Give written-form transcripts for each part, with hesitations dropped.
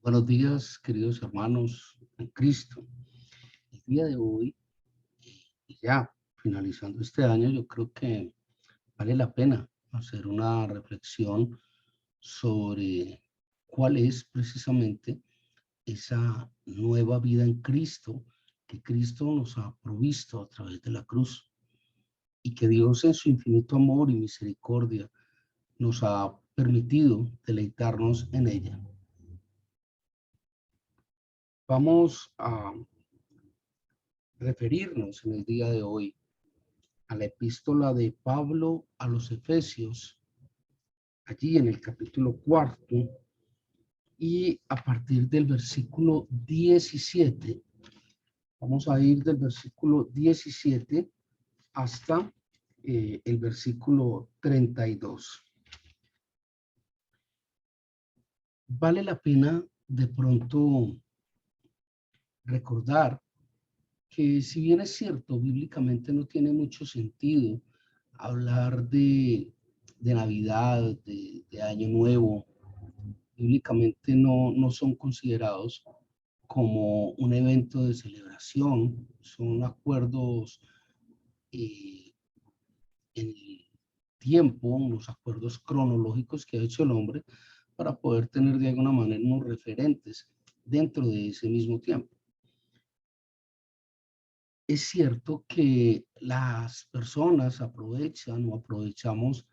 Buenos días, queridos hermanos en Cristo. El día de hoy, y ya finalizando este año, yo creo que vale la pena hacer una reflexión sobre cuál es precisamente esa nueva vida en Cristo que Cristo nos ha provisto a través de la cruz y que Dios en su infinito amor y misericordia nos ha permitido deleitarnos en ella. Vamos a referirnos en el día de hoy a la epístola de Pablo a los Efesios, allí en el capítulo 4, y a partir del versículo 17, vamos a ir del versículo 17 hasta el versículo 32. Vale la pena de pronto recordar que si bien es cierto, bíblicamente no tiene mucho sentido hablar de Navidad, de Año Nuevo, bíblicamente no son considerados como un evento de celebración, son acuerdos en el tiempo, unos acuerdos cronológicos que ha hecho el hombre para poder tener de alguna manera unos referentes dentro de ese mismo tiempo. Es cierto que las personas aprovechan o aprovechamos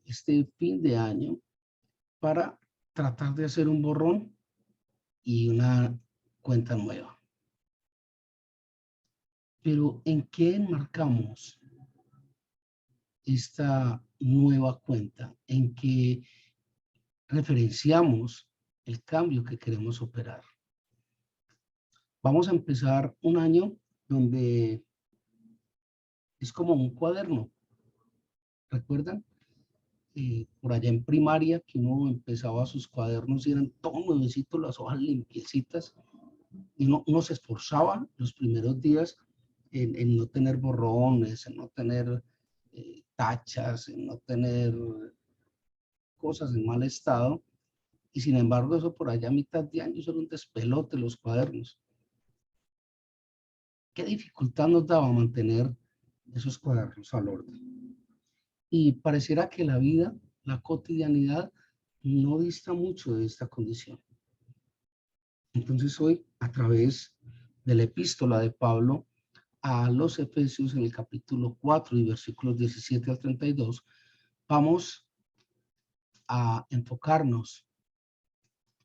este fin de año para tratar de hacer un borrón y una cuenta nueva. Pero ¿en qué enmarcamos esta nueva cuenta? ¿En qué referenciamos el cambio que queremos operar? Vamos a empezar un año donde es como un cuaderno. ¿Recuerdan? Por allá en primaria, que uno empezaba sus cuadernos y eran todos nuevecitos, las hojas limpiecitas, y uno se esforzaba los primeros días en no tener borrones, en no tener tachas, en no tener cosas en mal estado, y sin embargo eso por allá a mitad de año era un despelote los cuadernos. ¿Qué dificultad nos daba mantener esos cuadernos al orden? Y pareciera que la vida, la cotidianidad, no dista mucho de esta condición. Entonces hoy, a través de la epístola de Pablo a los Efesios en el capítulo 4 y versículos 17 al 32, vamos a enfocarnos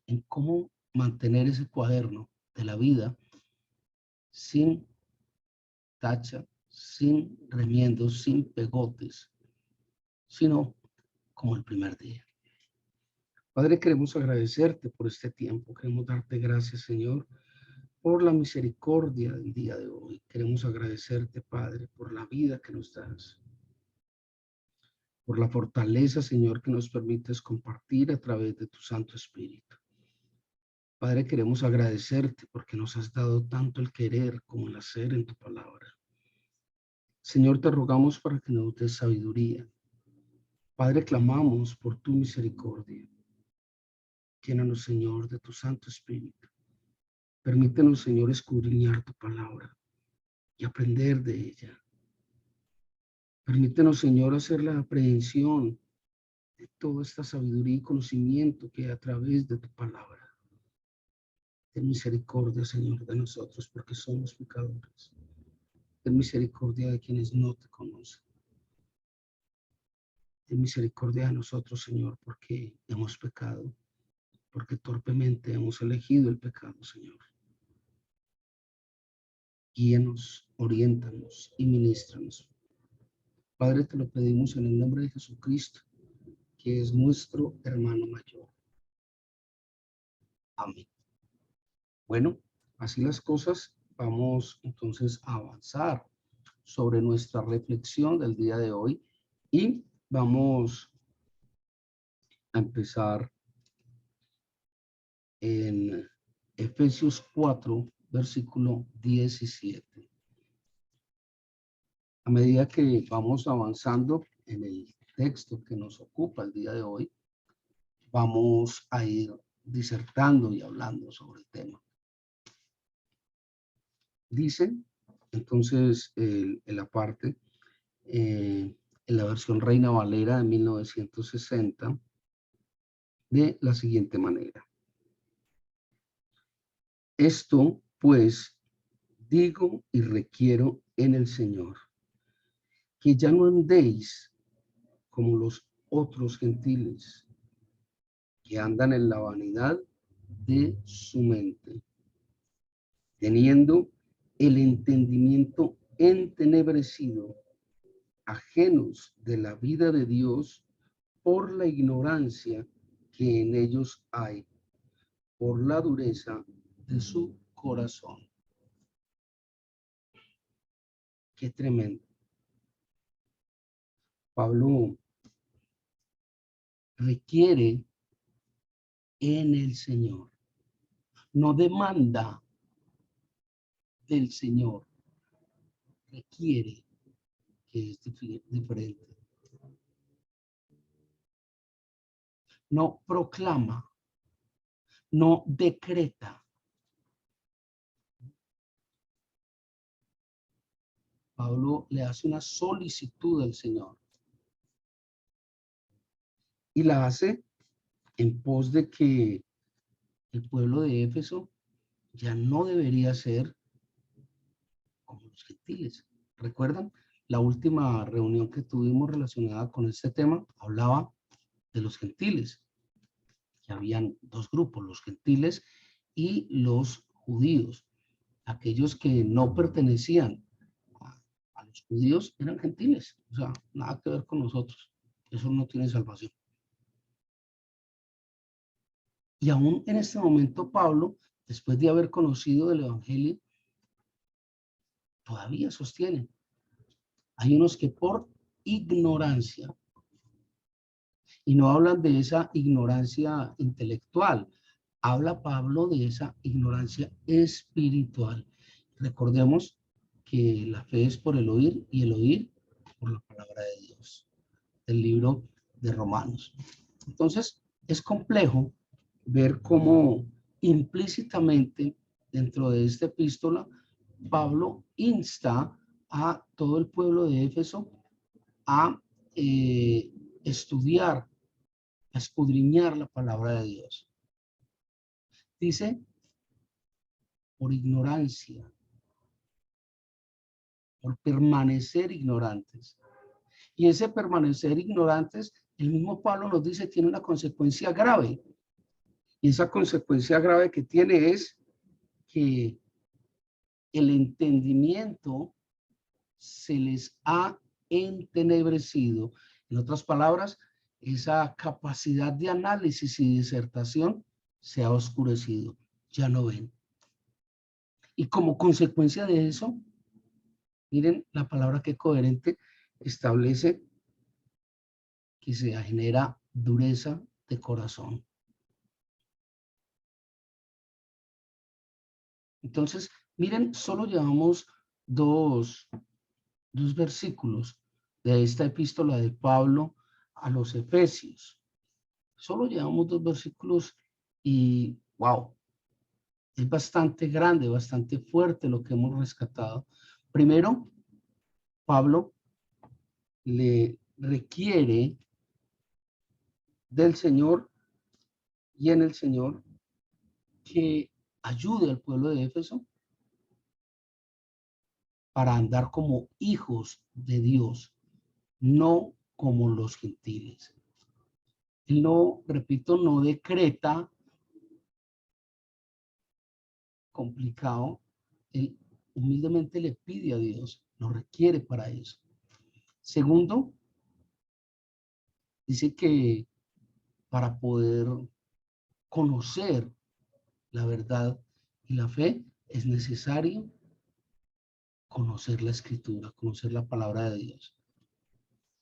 en cómo mantener ese cuaderno de la vida sin tacha, sin remiendos, sin pegotes, sino como el primer día. Padre, queremos agradecerte por este tiempo, queremos darte gracias, Señor, por la misericordia del día de hoy. Queremos agradecerte, Padre, por la vida que nos das, por la fortaleza, Señor, que nos permites compartir a través de tu Santo Espíritu. Padre, queremos agradecerte porque nos has dado tanto el querer como el hacer en tu palabra. Señor, te rogamos para que nos des sabiduría. Padre, clamamos por tu misericordia. Llénanos, Señor, de tu Santo Espíritu. Permítenos, Señor, escudriñar tu palabra y aprender de ella. Permítenos, Señor, hacer la aprehensión de toda esta sabiduría y conocimiento que hay a través de tu palabra. Ten misericordia, Señor, de nosotros porque somos pecadores. Ten misericordia de quienes no te conocen. Ten misericordia de nosotros, Señor, porque hemos pecado, porque torpemente hemos elegido el pecado, Señor. Guíanos, oriéntanos y ministranos. Padre, te lo pedimos en el nombre de Jesucristo, que es nuestro hermano mayor. Amén. Bueno, así las cosas, vamos entonces a avanzar sobre nuestra reflexión del día de hoy y vamos a empezar en Efesios 4, versículo 17. A medida que vamos avanzando en el texto que nos ocupa el día de hoy, vamos a ir disertando y hablando sobre el tema. Dice, entonces, en la parte, en la versión Reina Valera de 1960, de la siguiente manera. Esto, pues, digo y requiero en el Señor, que ya no andéis como los otros gentiles, que andan en la vanidad de su mente, teniendo el entendimiento entenebrecido, ajenos de la vida de Dios por la ignorancia que en ellos hay, por la dureza de su corazón. Qué tremendo. Pablo requiere en el Señor, no demanda del Señor, requiere, que es diferente. No proclama, no decreta. Pablo le hace una solicitud al Señor y la hace en pos de que el pueblo de Éfeso ya no debería ser como los gentiles. ¿Recuerdan? La última reunión que tuvimos relacionada con este tema hablaba de los gentiles, que habían dos grupos, los gentiles y los judíos. Aquellos que no pertenecían a los judíos eran gentiles, o sea, nada que ver con nosotros. Eso no tiene salvación. Y aún en este momento Pablo, después de haber conocido el Evangelio, todavía sostiene. Hay unos que por ignorancia, y no hablan de esa ignorancia intelectual, habla Pablo de esa ignorancia espiritual. Recordemos que la fe es por el oír y el oír por la palabra de Dios, del libro de Romanos. Entonces, es complejo ver cómo implícitamente dentro de esta epístola, Pablo insta a todo el pueblo de Éfeso a estudiar, a escudriñar la palabra de Dios. Dice, por ignorancia, por permanecer ignorantes. Y ese permanecer ignorantes, el mismo Pablo nos dice, tiene una consecuencia grave. Y esa consecuencia grave que tiene es que el entendimiento se les ha entenebrecido. En otras palabras, esa capacidad de análisis y disertación se ha oscurecido. Ya no ven. Y como consecuencia de eso, miren la palabra que coherente establece que se genera dureza de corazón. Entonces, miren, solo llevamos dos versículos de esta epístola de Pablo a los Efesios. Solo llevamos dos versículos y wow, es bastante grande, bastante fuerte lo que hemos rescatado. Primero, Pablo le requiere del Señor y en el Señor que ayude al pueblo de Éfeso para andar como hijos de Dios, no como los gentiles. Él no, repito, no decreta complicado, él humildemente le pide a Dios, lo requiere para eso. Segundo, dice que para poder conocer la verdad y la fe es necesario conocer la escritura, conocer la palabra de Dios.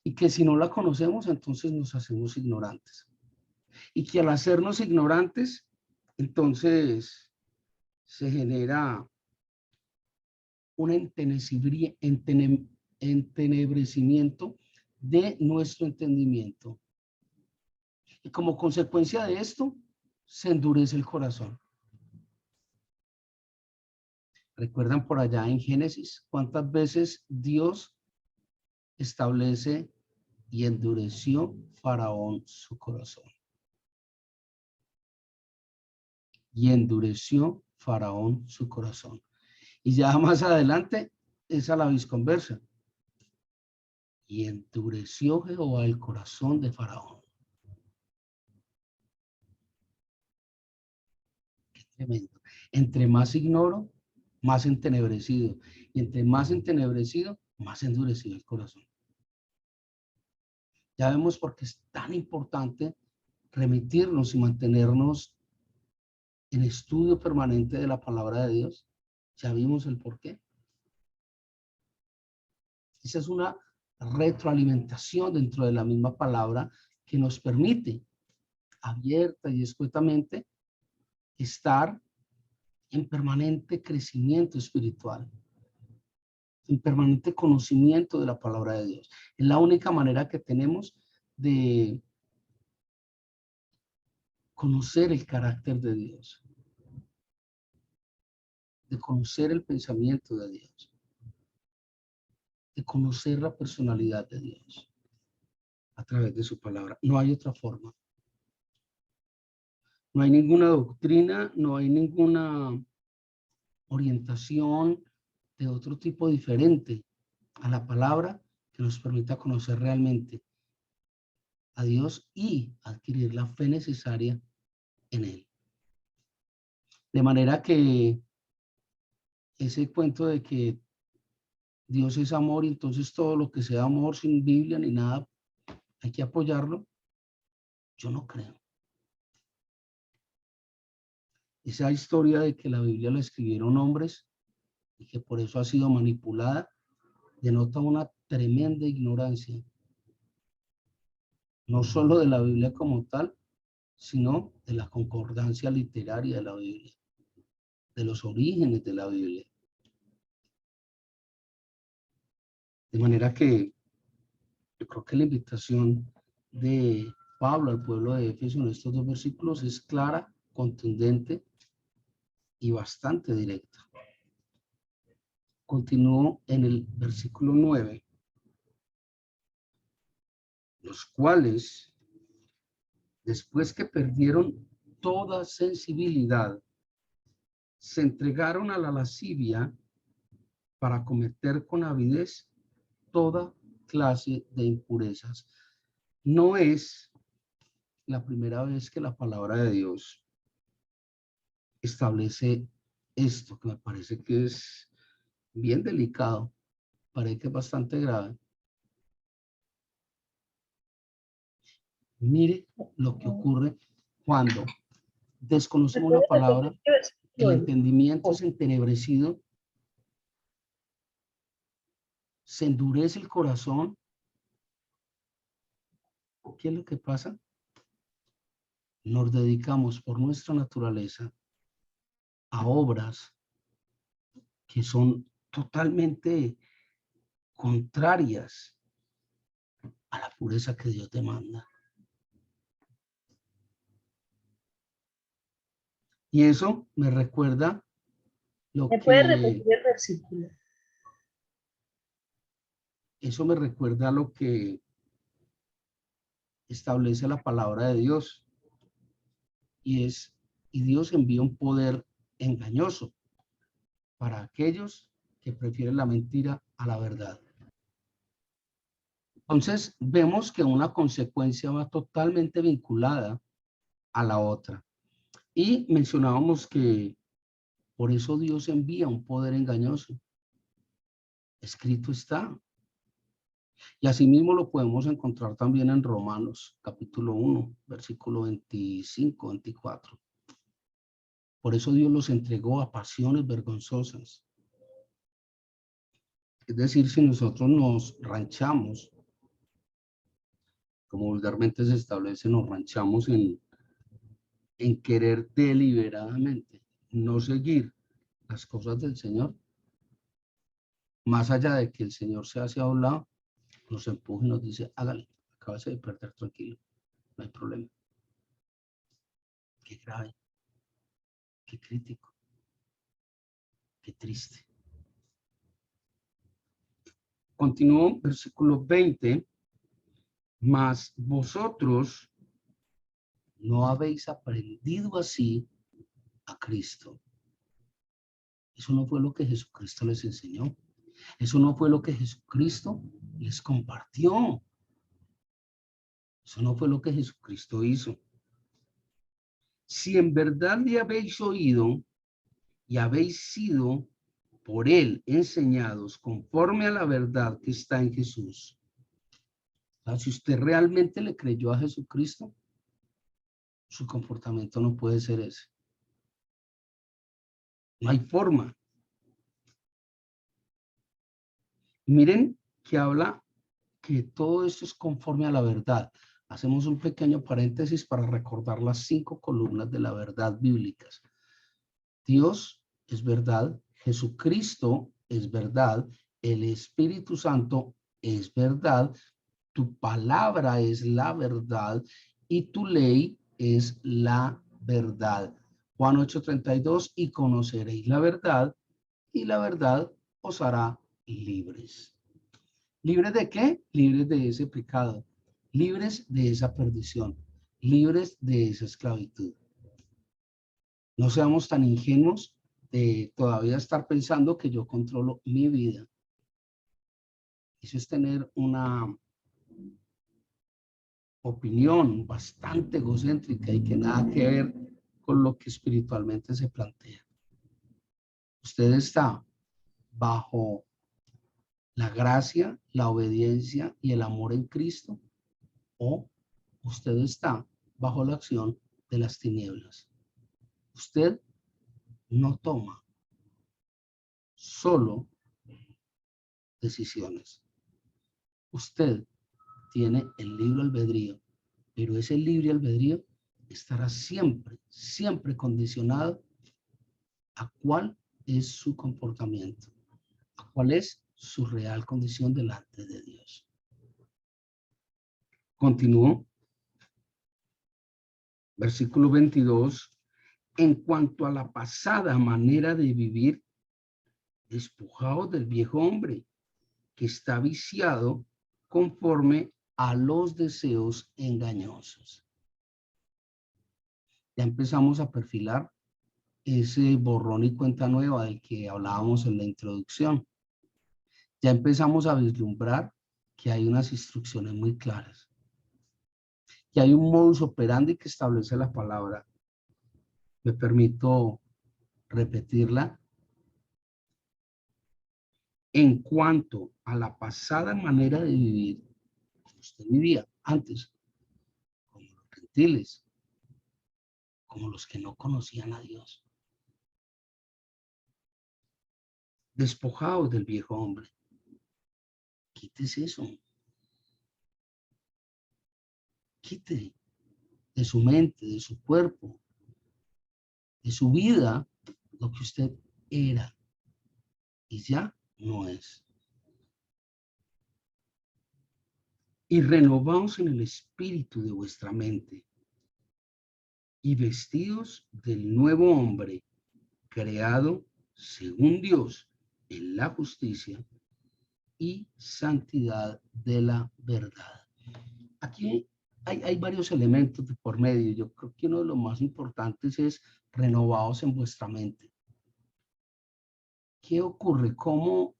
Y que si no la conocemos, entonces nos hacemos ignorantes. Y que al hacernos ignorantes, entonces se genera un entenebrecimiento de nuestro entendimiento. Y como consecuencia de esto, se endurece el corazón. ¿Recuerdan por allá en Génesis cuántas veces Dios establece y endureció Faraón su corazón? Y endureció Faraón su corazón. Y ya más adelante es a la visconversa. Y endureció Jehová el corazón de Faraón. Qué tremendo. Entre más ignoro, más entenebrecido. Y entre más entenebrecido, más endurecido el corazón. Ya vemos por qué es tan importante remitirnos y mantenernos en estudio permanente de la palabra de Dios. Ya vimos el por qué. Esa es una retroalimentación dentro de la misma palabra que nos permite abierta y escuetamente estar en permanente crecimiento espiritual, en permanente conocimiento de la palabra de Dios. Es la única manera que tenemos de conocer el carácter de Dios, de conocer el pensamiento de Dios, de conocer la personalidad de Dios a través de su palabra. No hay otra forma. No hay ninguna doctrina, no hay ninguna orientación de otro tipo diferente a la palabra que nos permita conocer realmente a Dios y adquirir la fe necesaria en Él. De manera que ese cuento de que Dios es amor y entonces todo lo que sea amor sin Biblia ni nada, hay que apoyarlo, yo no creo. Esa historia de que la Biblia la escribieron hombres y que por eso ha sido manipulada, denota una tremenda ignorancia, no solo de la Biblia como tal, sino de la concordancia literaria de la Biblia, de los orígenes de la Biblia. De manera que yo creo que la invitación de Pablo al pueblo de Éfeso en estos dos versículos es clara, contundente y bastante directa. Continúo en el versículo 9, los cuales, después que perdieron toda sensibilidad, se entregaron a la lascivia para cometer con avidez toda clase de impurezas. No es la primera vez que la palabra de Dios establece esto, que me parece que es bien delicado, parece que es bastante grave. Mire lo que ocurre cuando desconocemos la palabra, el entendimiento es entenebrecido, se endurece el corazón. ¿Qué es lo que pasa? Nos dedicamos por nuestra naturaleza a obras que son totalmente contrarias a la pureza que Dios demanda. Y eso me recuerda lo ¿Me puede que... repetir el versículo? Eso me recuerda lo que establece la palabra de Dios. Y Dios envía un poder engañoso para aquellos que prefieren la mentira a la verdad. Entonces, vemos que una consecuencia va totalmente vinculada a la otra. Y mencionábamos que por eso Dios envía un poder engañoso. Escrito está. Y asimismo lo podemos encontrar también en Romanos, capítulo 1, versículo 25, 24. Por eso Dios los entregó a pasiones vergonzosas. Es decir, si nosotros nos ranchamos, como vulgarmente se establece, nos ranchamos en querer deliberadamente no seguir las cosas del Señor, más allá de que el Señor se hace a un lado, nos empuja y nos dice, hágale, acabas de perder, tranquilo, no hay problema. Qué grave, qué crítico, qué triste. Continuó, versículo 20. Mas vosotros no habéis aprendido así a Cristo. Eso no fue lo que Jesucristo les enseñó. Eso no fue lo que Jesucristo les compartió. Eso no fue lo que Jesucristo hizo. Si en verdad le habéis oído y habéis sido por él enseñados conforme a la verdad que está en Jesús. O sea, si usted realmente le creyó a Jesucristo, su comportamiento no puede ser ese. No hay forma. Miren que habla que todo esto es conforme a la verdad. Hacemos un pequeño paréntesis para recordar las 5 columnas de la verdad bíblicas. Dios es verdad, Jesucristo es verdad, el Espíritu Santo es verdad, tu palabra es la verdad y tu ley es la verdad. Juan 8:32, y conoceréis la verdad y la verdad os hará libres. ¿Libres de qué? Libres de ese pecado, libres de esa perdición, libres de esa esclavitud. No seamos tan ingenuos de todavía estar pensando que yo controlo mi vida. Eso es tener una opinión bastante egocéntrica y que nada que ver con lo que espiritualmente se plantea. Usted está bajo la gracia, la obediencia y el amor en Cristo, o usted está bajo la acción de las tinieblas. Usted no toma solo decisiones. Usted tiene el libre albedrío, pero ese libre albedrío estará siempre, siempre condicionado a cuál es su comportamiento, a cuál es su real condición delante de Dios. Continúo. Versículo 22. En cuanto a la pasada manera de vivir, despojaos del viejo hombre, que está viciado conforme a los deseos engañosos. Ya empezamos a perfilar ese borrón y cuenta nueva del que hablábamos en la introducción. Ya empezamos a vislumbrar que hay unas instrucciones muy claras, que hay un modus operandi que establece la palabra. Me permito repetirla. En cuanto a la pasada manera de vivir, usted vivía antes como los gentiles, como los que no conocían a Dios. Despojados del viejo hombre. Quítese eso. Quite de su mente, de su cuerpo, de su vida, lo que usted era y ya no es. Y renovaos en el espíritu de vuestra mente y vestidos del nuevo hombre, creado según Dios en la justicia y santidad de la verdad. Aquí hay varios elementos de por medio. Yo creo que uno de los más importantes es renovados en vuestra mente. ¿Qué ocurre? ¿Cómo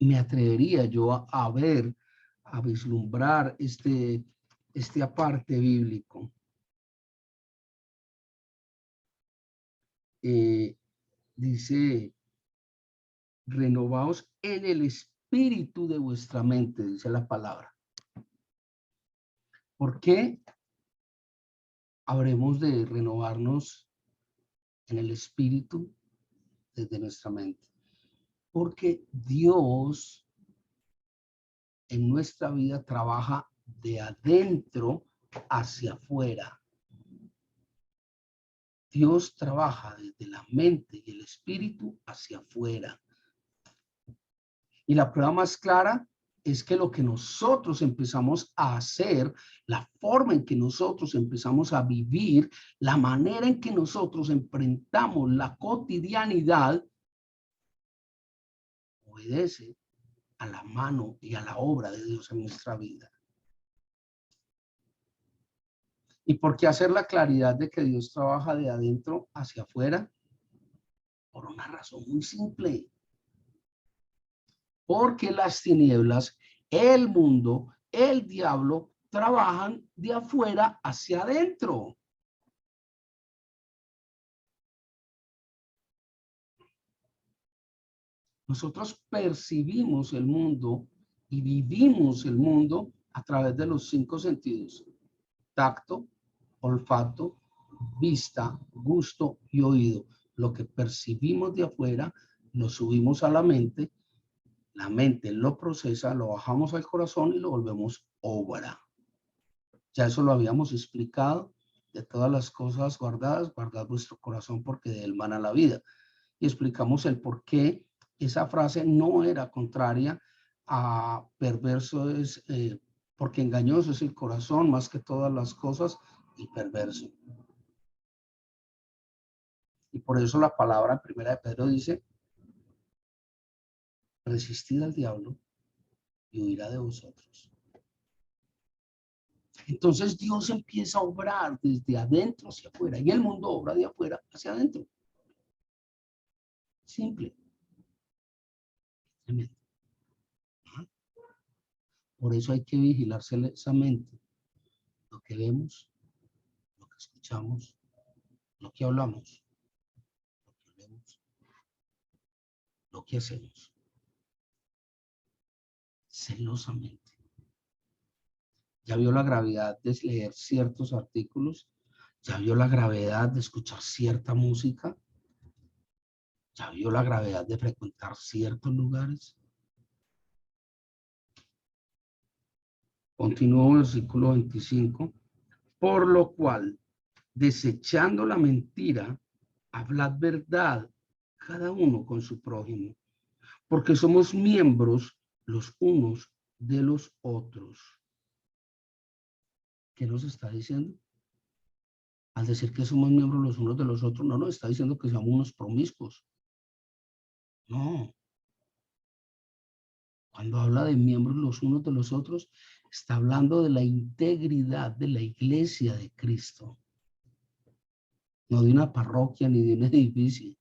me atrevería yo a ver, a vislumbrar este aparte bíblico? Dice, renovaos en el espíritu de vuestra mente, dice la palabra. ¿Por qué habremos de renovarnos en el espíritu desde nuestra mente? Porque Dios en nuestra vida trabaja de adentro hacia afuera. Dios trabaja desde la mente y el espíritu hacia afuera. Y la prueba más clara es que lo que nosotros empezamos a hacer, la forma en que nosotros empezamos a vivir, la manera en que nosotros enfrentamos la cotidianidad, obedece a la mano y a la obra de Dios en nuestra vida. ¿Y por qué hacer la claridad de que Dios trabaja de adentro hacia afuera? Por una razón muy simple. Porque las tinieblas, el mundo, el diablo, trabajan de afuera hacia adentro. Nosotros percibimos el mundo y vivimos el mundo a través de los 5 sentidos: tacto, olfato, vista, gusto y oído. Lo que percibimos de afuera lo subimos a la mente lo procesa, lo bajamos al corazón y lo volvemos obra. Ya eso lo habíamos explicado. De todas las cosas guardadas, guardad vuestro corazón porque de él mana la vida. Y explicamos el por qué esa frase no era contraria a perverso, porque engañoso es el corazón más que todas las cosas y perverso. Y por eso la palabra primera de Pedro dice: resistid al diablo y huirá de vosotros. Entonces Dios empieza a obrar desde adentro hacia afuera y el mundo obra de afuera hacia adentro. Simple. Tremendo. Por eso hay que vigilar celosamente lo que vemos, lo que escuchamos, lo que hablamos, lo que vemos, lo que hacemos. Celosamente. Ya vio la gravedad de leer ciertos artículos, ya vio la gravedad de escuchar cierta música, ya vio la gravedad de frecuentar ciertos lugares. Continúa el versículo 25. Por lo cual, desechando la mentira, hablad verdad cada uno con su prójimo, porque somos miembros los unos de los otros. ¿Qué nos está diciendo? Al decir que somos miembros los unos de los otros, no nos está diciendo que seamos unos promiscuos. No. Cuando habla de miembros los unos de los otros, está hablando de la integridad de la iglesia de Cristo. No de una parroquia ni de un edificio.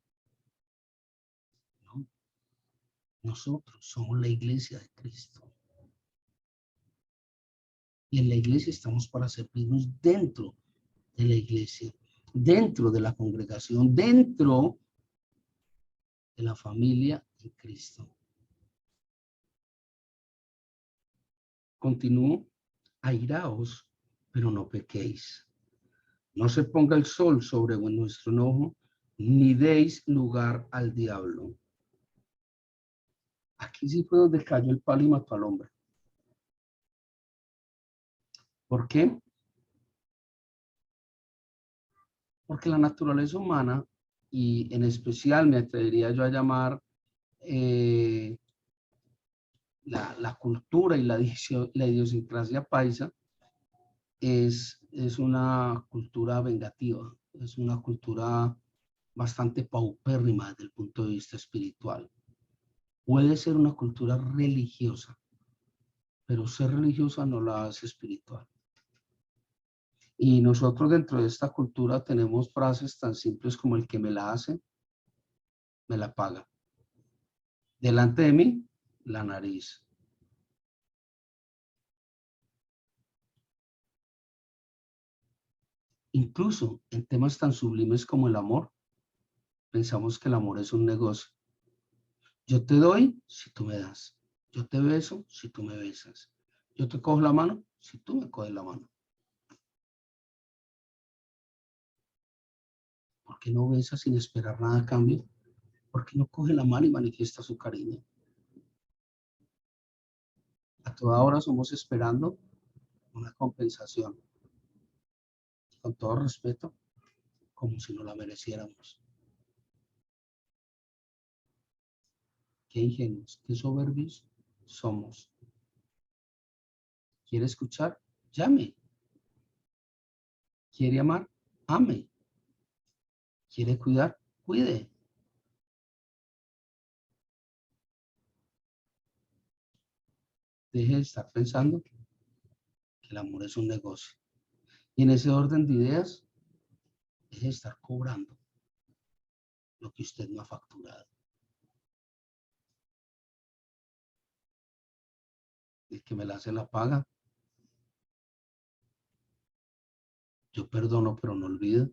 No. Nosotros somos la iglesia de Cristo. Y en la iglesia estamos para servirnos dentro de la iglesia, dentro de la congregación, dentro de la familia en Cristo. Continúo: airaos, pero no pequéis. No se ponga el sol sobre nuestro enojo, ni deis lugar al diablo. Aquí sí fue donde cayó el palo y mató al hombre. ¿Por qué? Porque la naturaleza humana, y en especial me atrevería yo a llamar la cultura y la idiosincrasia paisa, es una cultura vengativa, es una cultura bastante paupérrima desde el punto de vista espiritual. Puede ser una cultura religiosa, pero ser religiosa no la hace espiritual. Y nosotros dentro de esta cultura tenemos frases tan simples como: el que me la hace, me la paga. Delante de mí, la nariz. Incluso en temas tan sublimes como el amor, pensamos que el amor es un negocio. Yo te doy si tú me das. Yo te beso si tú me besas. Yo te cojo la mano si tú me coges la mano. ¿Por qué no besa sin esperar nada a cambio? ¿Por qué no coge la mano y manifiesta su cariño? A toda hora somos esperando una compensación, con todo respeto, como si no la mereciéramos. Qué ingenuos, qué soberbios somos. ¿Quiere escuchar? Llame. ¿Quiere amar? Ame. ¿Quiere cuidar? Cuide. Deje de estar pensando que el amor es un negocio. Y en ese orden de ideas, deje de estar cobrando lo que usted no ha facturado. El que me la hace la paga. Yo perdono, pero no olvido.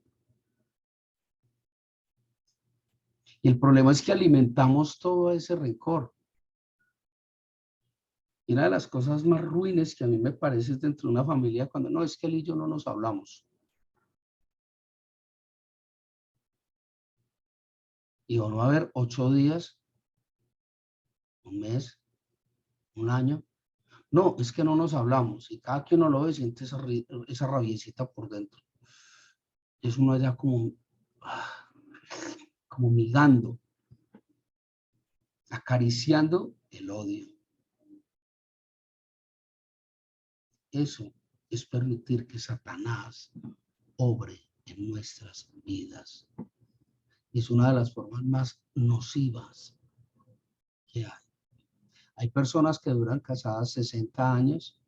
Y el problema es que alimentamos todo ese rencor. Y una de las cosas más ruines que a mí me parece es dentro de una familia cuando no, es que él y yo no nos hablamos. Y van a haber 8 días, un mes, un año. No, es que no nos hablamos. Y cada que uno lo ve siente esa rabiecita por dentro. Es uno allá como migando, acariciando el odio. Eso es permitir que Satanás obre en nuestras vidas. Es una de las formas más nocivas que hay. Hay personas que duran casadas 60 años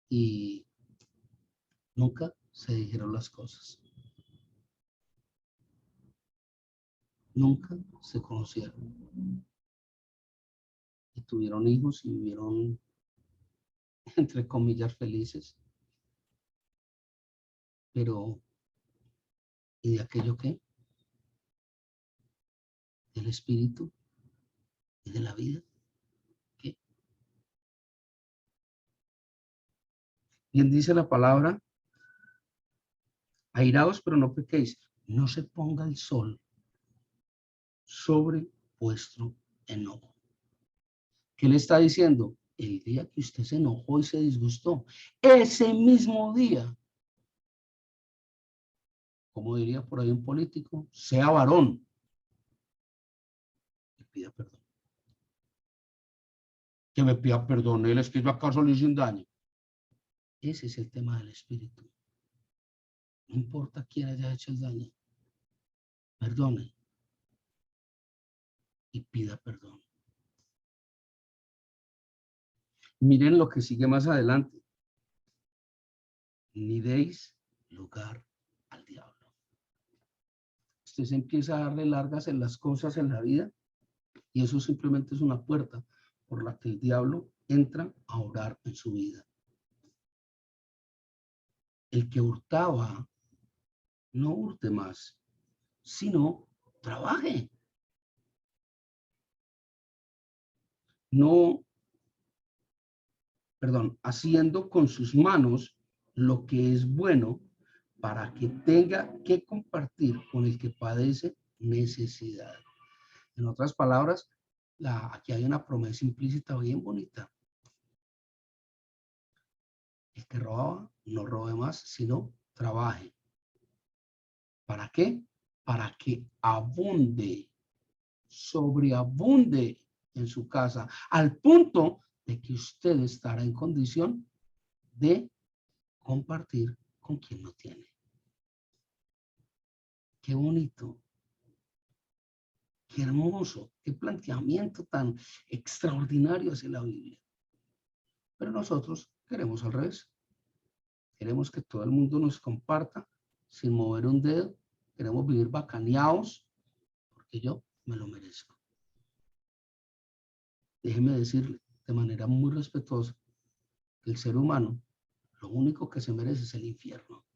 y nunca se dijeron las cosas. Nunca se conocieron. Y tuvieron hijos y vivieron, entre comillas, felices. Pero, ¿y de aquello qué? ¿Del espíritu y de la vida? ¿Qué? Bien dice la palabra, airaos, pero no pequéis. No se ponga el sol sobre vuestro enojo. ¿Qué le está diciendo? El día que usted se enojó y se disgustó, ese mismo día, como diría por ahí un político, sea varón y pida perdón. Que me pida perdón, él es que yo acaso le hice un daño. Ese es el tema del espíritu. No importa quién haya hecho el daño, perdone y pida perdón. Miren lo que sigue más adelante. Ni deis lugar al diablo. Usted se empieza a darle largas en las cosas en la vida y eso simplemente es una puerta por la que el diablo entra a obrar en su vida. El que hurtaba, no hurte más, sino trabaje. No, perdón, haciendo con sus manos lo que es bueno para que tenga que compartir con el que padece necesidad. En otras palabras, aquí hay una promesa implícita bien bonita. El que robaba, no robe más, sino trabaje. ¿Para qué? Para que abunde, sobreabunde en su casa, al punto de que usted estará en condición de compartir con quien no tiene. Qué bonito, qué hermoso, qué planteamiento tan extraordinario hace la Biblia. Pero nosotros queremos al revés. Queremos que todo el mundo nos comparta sin mover un dedo. Queremos vivir bacaneados porque yo me lo merezco. Déjeme decirle de manera muy respetuosa que el ser humano lo único que se merece es el infierno,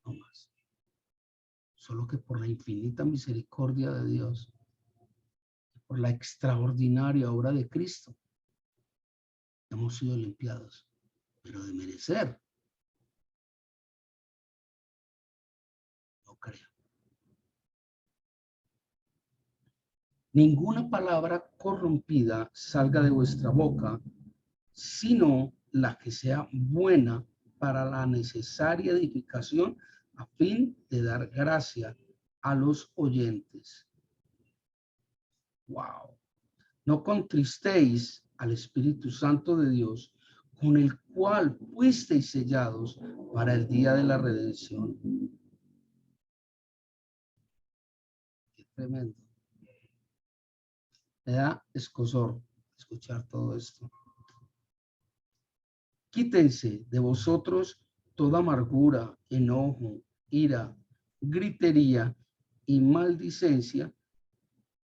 no más. Solo que por la infinita misericordia de Dios, por la extraordinaria obra de Cristo, hemos sido limpiados. Pero de merecer, no creo. Ninguna palabra corrompida salga de vuestra boca, sino la que sea buena para la necesaria edificación a fin de dar gracia a los oyentes. Wow. No contristéis al Espíritu Santo de Dios, con el cual fuisteis sellados para el día de la redención. Qué tremendo. Me da escozor escuchar todo esto. Quítense de vosotros toda amargura, enojo, ira, gritería y maldicencia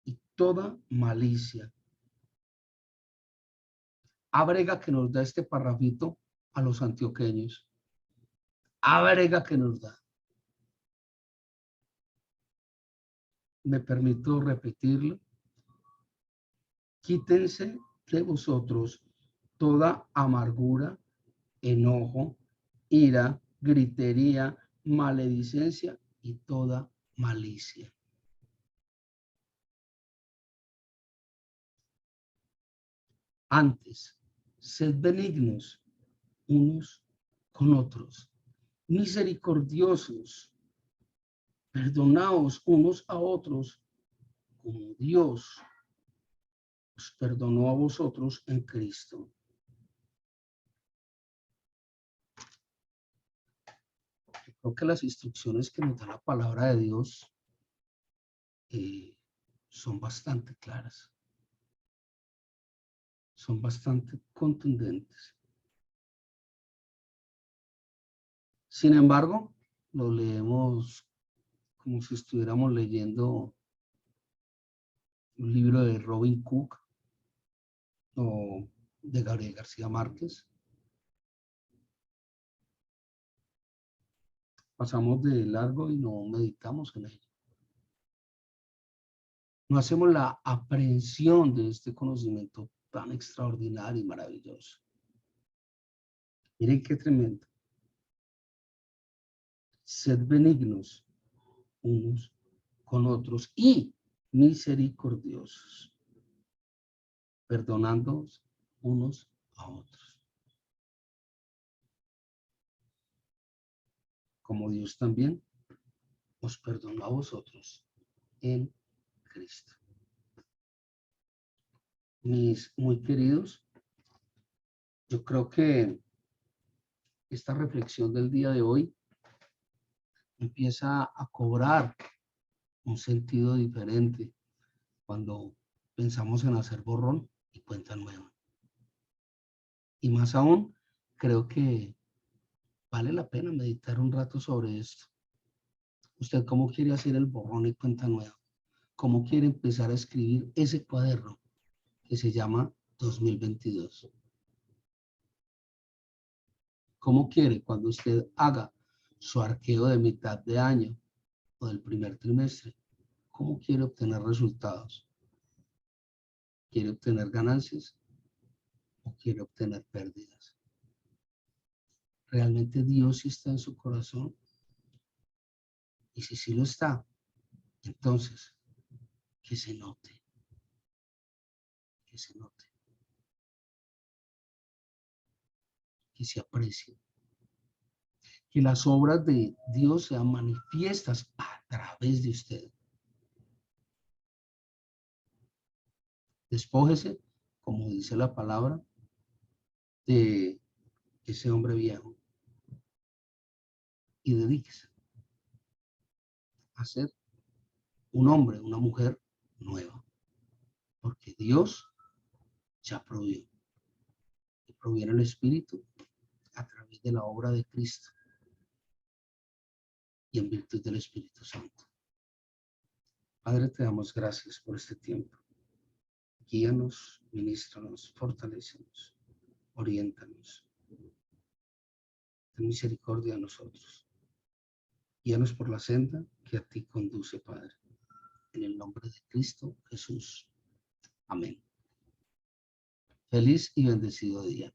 y toda malicia. Abrega que nos da este parrafito a los antioqueños. Abrega que nos da. Me permito repetirlo. Quítense de vosotros toda amargura, enojo, ira, gritería, maledicencia y toda malicia. Antes, sed benignos unos con otros, misericordiosos, perdonaos unos a otros, como Dios os perdonó a vosotros en Cristo. Creo que las instrucciones que nos da la palabra de Dios son bastante claras, son bastante contundentes. Sin embargo, lo leemos como si estuviéramos leyendo un libro de Robin Cook o de Gabriel García Márquez. Pasamos de largo y no meditamos en ello. No hacemos la aprehensión de este conocimiento tan extraordinario y maravilloso. Miren qué tremendo. Sed benignos unos con otros y misericordiosos, perdonándonos unos a otros, como Dios también os perdonó a vosotros en Cristo. Mis muy queridos, yo creo que esta reflexión del día de hoy empieza a cobrar un sentido diferente cuando pensamos en hacer borrón y cuenta nueva. Y más aún, creo que vale la pena meditar un rato sobre esto. ¿Usted cómo quiere hacer el borrón y cuenta nueva? ¿Cómo quiere empezar a escribir ese cuaderno que se llama 2022? ¿Cómo quiere cuando usted haga su arqueo de mitad de año o del primer trimestre? ¿Cómo quiere obtener resultados? ¿Quiere obtener ganancias o quiere obtener pérdidas? ¿Realmente Dios sí está en su corazón? Y si sí lo está, entonces que se note, que se note, que se aprecie, que las obras de Dios sean manifiestas a través de usted. Despójese, como dice la palabra, de ese hombre viejo y dedíquese a ser un hombre, una mujer nueva, porque Dios ya proveyó y proviene el Espíritu a través de la obra de Cristo y en virtud del Espíritu Santo. Padre, te damos gracias por este tiempo. Guíanos, ministranos, fortalécenos, oriéntanos. Ten misericordia de nosotros. Guíanos por la senda que a ti conduce, Padre. En el nombre de Cristo Jesús. Amén. Feliz y bendecido día.